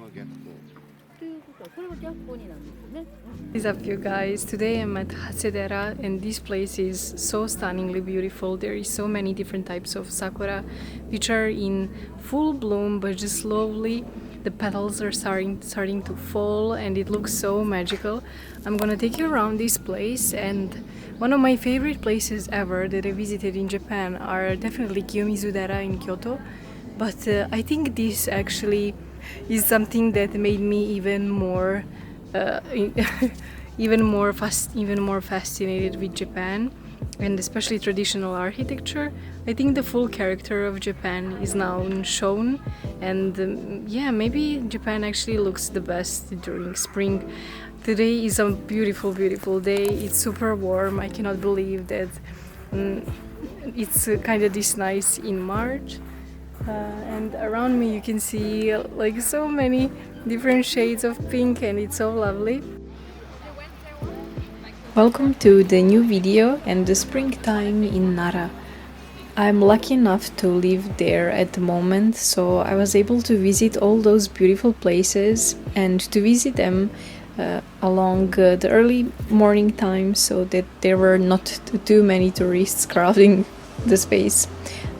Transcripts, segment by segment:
What is up, you guys? Today I'm at Hase-dera and this place is so stunningly beautiful. There is so many different types of sakura which are in full bloom, but just slowly the petals are starting to fall and it looks so magical. I'm gonna take you around this place, and one of my favorite places ever that I visited in Japan are definitely Ukimido in Kyoto, but I think this actually is something that made me even more even more fascinated with Japan, and especially traditional architecture. I think the full character of Japan is now shown, and yeah, maybe Japan actually looks the best during spring. Today is a beautiful day. It's super warm. I cannot believe that it's kind of this nice in March. And around me you can see like so many different shades of pink, and it's so lovely. Welcome to the new video and the springtime in Nara. I'm lucky enough to live there at the moment, so I was able to visit all those beautiful places and to visit them along the early morning time so that there were not too many tourists crowding the space.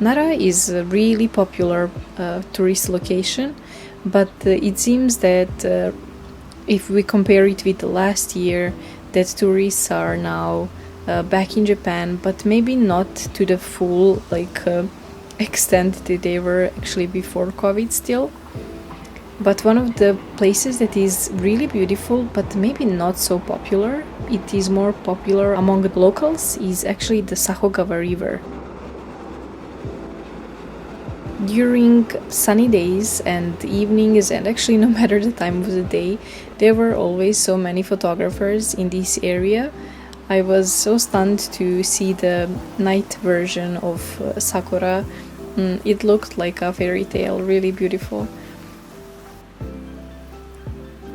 Nara is a really popular tourist location, but it seems that if we compare it with the last year, that tourists are now back in Japan, but maybe not to the full extent that they were actually before COVID still. But one of the places that is really beautiful, but maybe not so popular, it is more popular among the locals, is actually the Sahowaga River. During sunny days and evenings, and actually no matter the time of the day, there were always so many photographers in this area. I was so stunned to see the night version of Sakura. It looked like a fairy tale, really beautiful.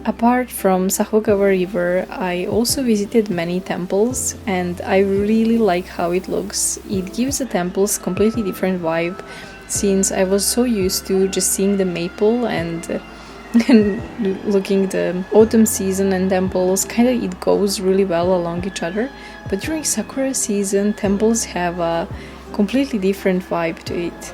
Apart from Sahowaga River, I also visited many temples, and I really like how it looks. It gives the temples completely different vibe, since I was so used to just seeing the maple and looking the autumn season and temples, kinda it goes really well along each other. But during Sakura season, temples have a completely different vibe to it.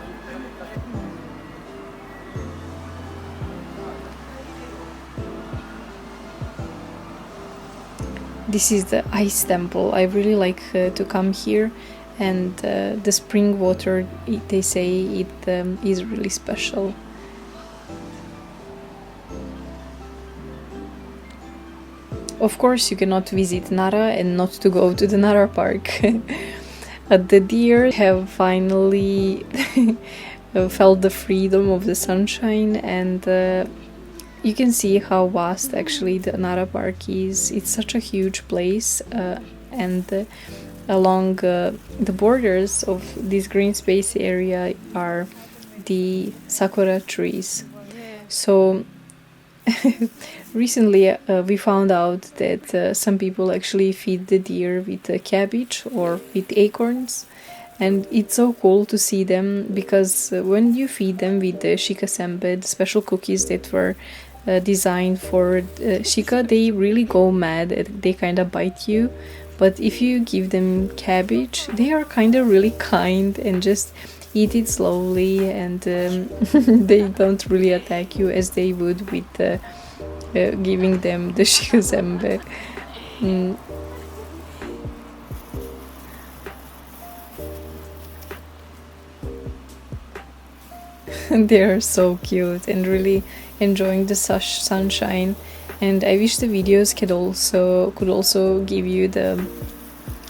This is the ice temple. I really like to come here, and the spring water, they say it is really special. Of course, you cannot visit Nara and not to go to the Nara Park. The deer have finally felt the freedom of the sunshine, and you can see how vast actually the Nara Park is. It's such a huge place, and along the borders of this green space area are the sakura trees. So recently we found out that some people actually feed the deer with cabbage or with acorns, and it's so cool to see them, because when you feed them with the shika-senbei, the special cookies that were designed for shika, they really go mad and they kind of bite you. But if you give them cabbage, they are kind of really kind and just eat it slowly, and they don't really attack you as they would with giving them the shika-senbei. They are so cute and really enjoying the sunshine, and I wish the videos could also give you the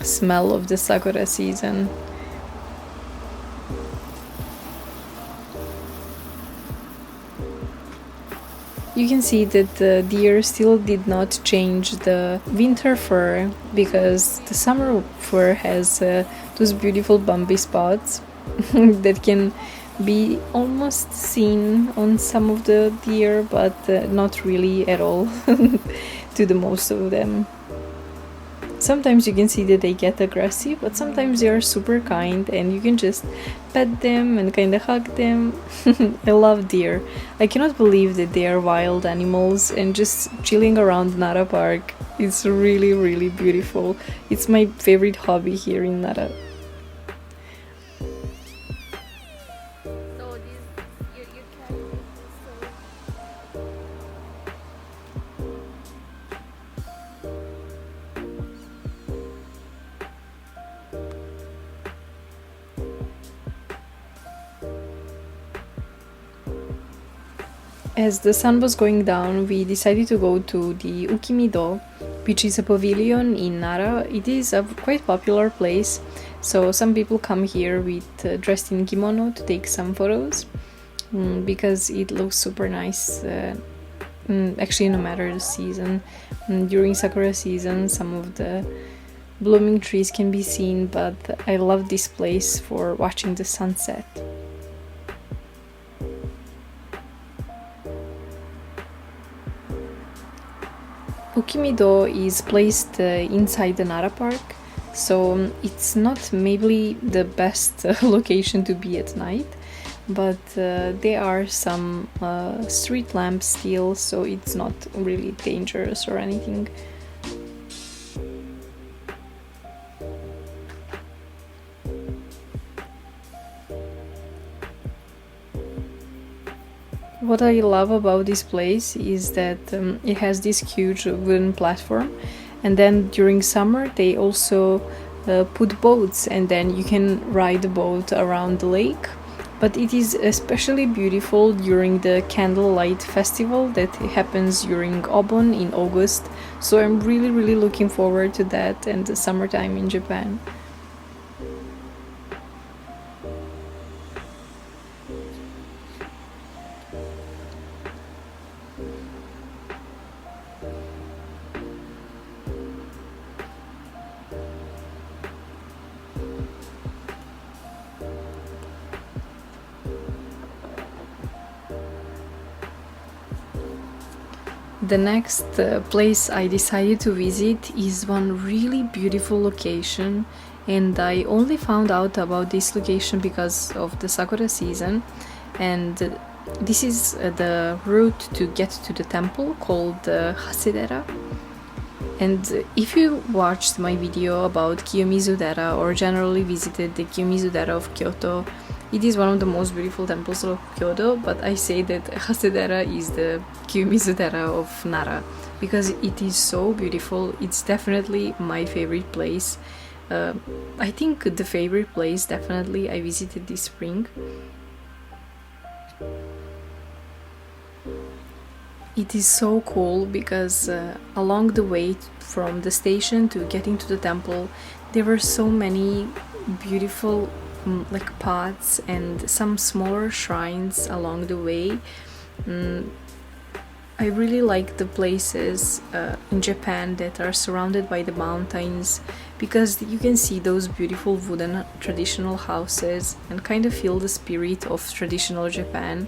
smell of the sakura season. You can see that the deer still did not change the winter fur, because the summer fur has those beautiful bumpy spots that can be almost seen on some of the deer, but not really at all to the most of them. sometimes you can see that they get aggressive, but sometimes they are super kind and you can just pet them and kind of hug them. I love deer. I cannot believe that they are wild animals, and just chilling around Nara Park, it's really, really beautiful. It's my favorite hobby here in Nara. As the sun was going down, we decided to go to the Ukimido, which is a pavilion in Nara. It is a quite popular place, so some people come here with dressed in kimono to take some photos, because it looks super nice. Actually, no matter the season, during Sakura season, some of the blooming trees can be seen, but I love this place for watching the sunset. Ukimido is placed inside the Nara Park, so it's not maybe the best location to be at night, but there are some street lamps still, so it's not really dangerous or anything. What I love about this place is that it has this huge wooden platform, and then during summer they also put boats, and then you can ride the boat around the lake. But it is especially beautiful during the candlelight festival that happens during Obon in August, so I'm really looking forward to that and the summertime in Japan. The next place I decided to visit is one really beautiful location, and I only found out about this location because of the Sakura season, and this is the route to get to the temple called Hase-dera. And if you watched my video about Kiyomizu-dera or generally visited the Kiyomizu-dera of Kyoto, it is one of the most beautiful temples of Kyoto, but I say that Hasedera is the Kiyomizu-dera of Nara because it is so beautiful. It's definitely my favorite place. I think the favorite place definitely I visited this spring. It is so cool because along the way from the station to getting to the temple, there were so many beautiful like paths and some smaller shrines along the way. I really like the places in Japan that are surrounded by the mountains because you can see those beautiful wooden traditional houses and kind of feel the spirit of traditional Japan.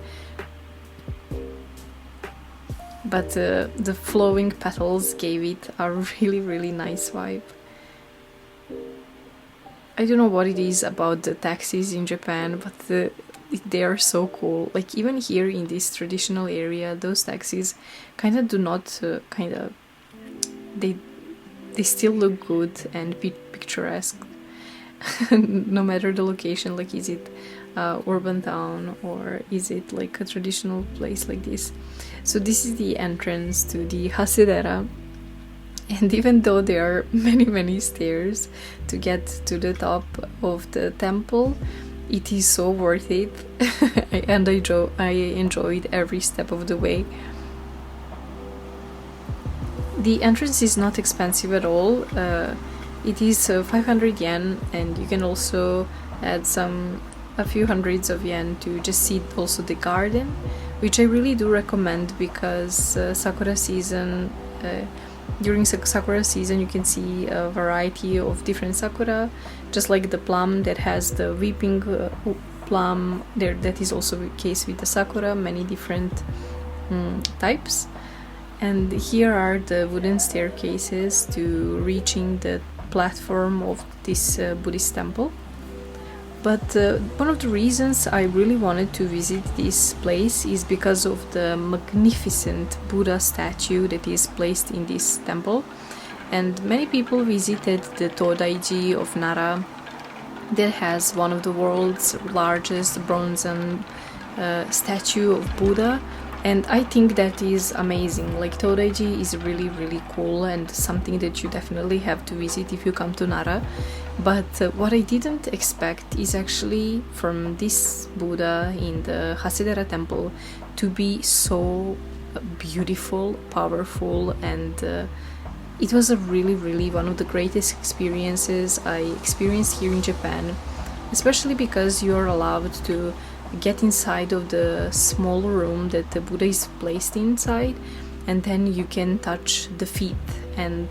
But the flowing petals gave it a really nice vibe. I don't know what it is about the taxis in Japan, but they are so cool. Like even here in this traditional area, those taxis kind of do not they still look good and picturesque. No matter the location, like is it urban town or is it like a traditional place like this. So this is the entrance to the Hase-dera. And even though there are many stairs to get to the top of the temple, it is so worth it. And I enjoyed every step of the way. The entrance is not expensive at all. It is 500 yen, and you can also add a few hundreds of yen to just see also the garden, which I really do recommend because Sakura season. During Sakura season you can see a variety of different sakura, just like the plum that has the weeping plum there, that is also the case with the sakura, many different types. And here are the wooden staircases to reaching the platform of this Buddhist temple. But one of the reasons I really wanted to visit this place is because of the magnificent Buddha statue that is placed in this temple. And many people visited the Todaiji of Nara that has one of the world's largest bronze statue of Buddha. And I think that is amazing. Like, Todaiji is really, really cool and something that you definitely have to visit if you come to Nara. But what I didn't expect is actually from this Buddha in the Hasedera Temple to be so beautiful, powerful, and it was a really, really one of the greatest experiences I experienced here in Japan, especially because you're allowed to get inside of the small room that the Buddha is placed inside, and then you can touch the feet. And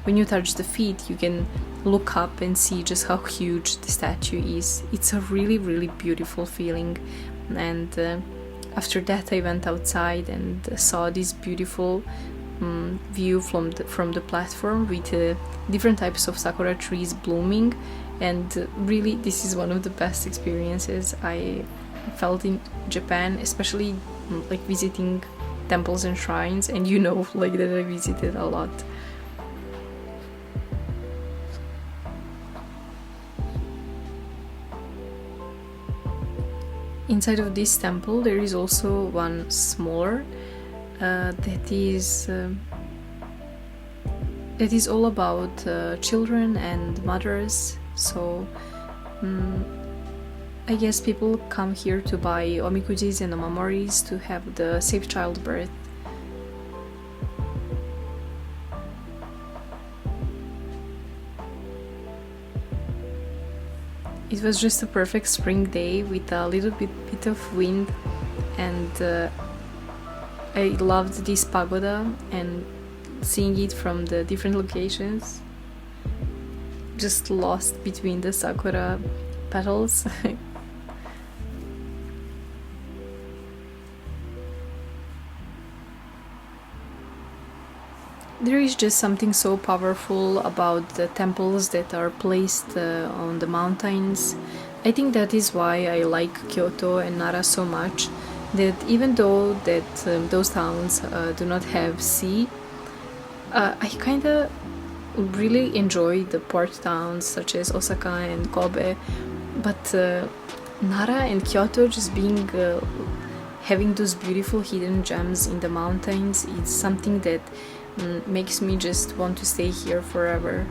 when you touch the feet, you can look up and see just how huge the statue is. It's a really, really beautiful feeling. And after that, I went outside and saw this beautiful view from the platform with different types of sakura trees blooming. And really, this is one of the best experiences I felt in Japan, especially like visiting temples and shrines, and like that I visited a lot. Inside of this temple there is also one smaller that is all about children and mothers. So I guess people come here to buy omikujis and omamoris to have the safe childbirth. It was just a perfect spring day with a little bit of wind, and I loved this pagoda and seeing it from the different locations, just lost between the sakura petals. There is just something so powerful about the temples that are placed on the mountains. I think that is why I like Kyoto and Nara so much, that even though that those towns do not have sea, I kind of really enjoy the port towns such as Osaka and Kobe, but Nara and Kyoto just being having those beautiful hidden gems in the mountains, it's something that makes me just want to stay here forever.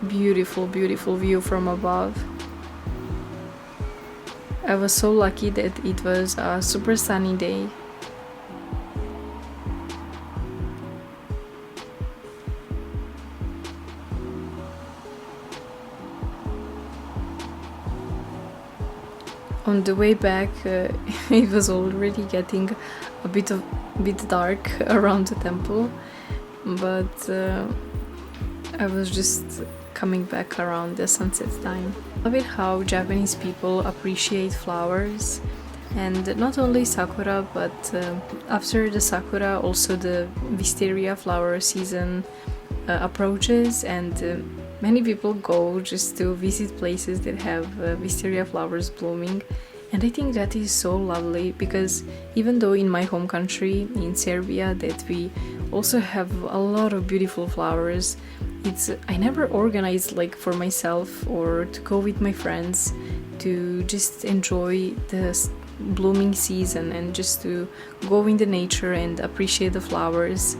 Beautiful, beautiful view from above. I was so lucky that it was a super sunny day. On the way back, it was already getting a bit dark around the temple, but I was just coming back around the sunset time. I love it how Japanese people appreciate flowers, and not only sakura, but after the sakura also the wisteria flower season approaches, and many people go just to visit places that have wisteria flowers blooming. And I think that is so lovely, because even though in my home country, in Serbia, that we also have a lot of beautiful flowers, I never organized like for myself or to go with my friends to just enjoy the blooming season and just to go in the nature and appreciate the flowers,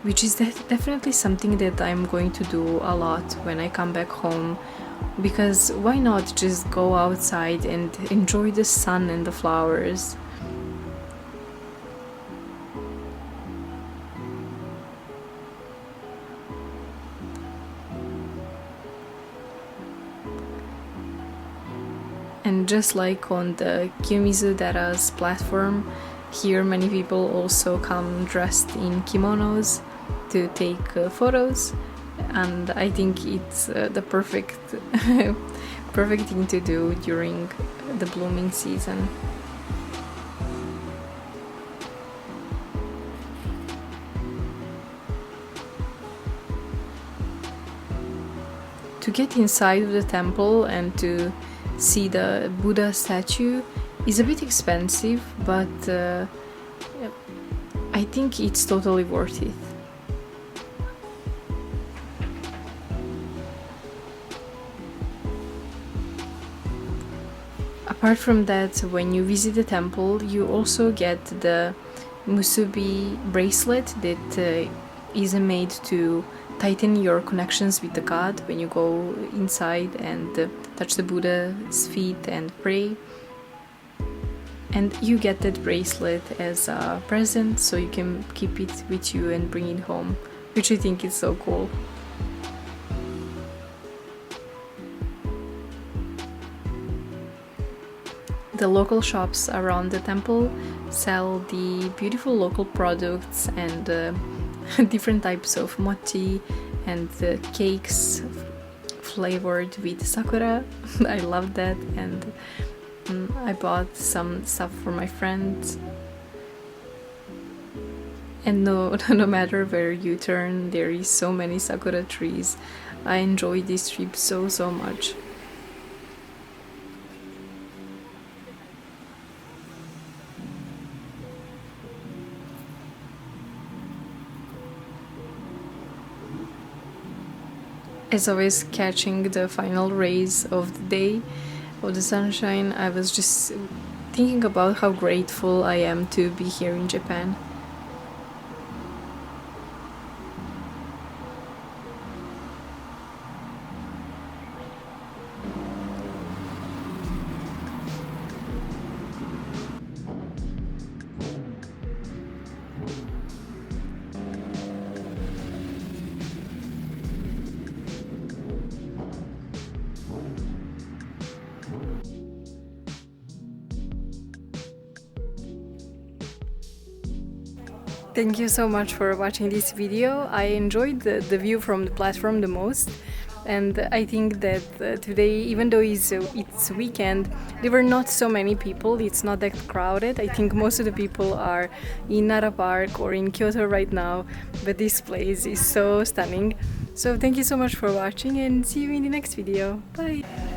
which is definitely something that I'm going to do a lot when I come back home, because why not just go outside and enjoy the sun and the flowers. And just like on the Hase-dera's platform, here many people also come dressed in kimonos to take photos, and I think it's the perfect perfect thing to do during the blooming season. To get inside of the temple and to see the Buddha statue is a bit expensive, but I think it's totally worth it. Apart from that, when you visit the temple, you also get the musubi bracelet that is made to tighten your connections with the god when you go inside and touch the Buddha's feet and pray. And you get that bracelet as a present, so you can keep it with you and bring it home, which I think is so cool. The local shops around the temple sell the beautiful local products and different types of mochi and cakes flavored with sakura. I love that, and I bought some stuff for my friends. And no matter where you turn, there is so many sakura trees. I enjoyed this trip so much. As I was catching the final rays of the day, of the sunshine, I was just thinking about how grateful I am to be here in Japan. Thank you so much for watching this video. I enjoyed the view from the platform the most, and I think that today, even though it's weekend, there were not so many people. It's not that crowded. I think most of the people are in Nara Park or in Kyoto right now, but this place is so stunning. So thank you so much for watching, and see you in the next video. Bye!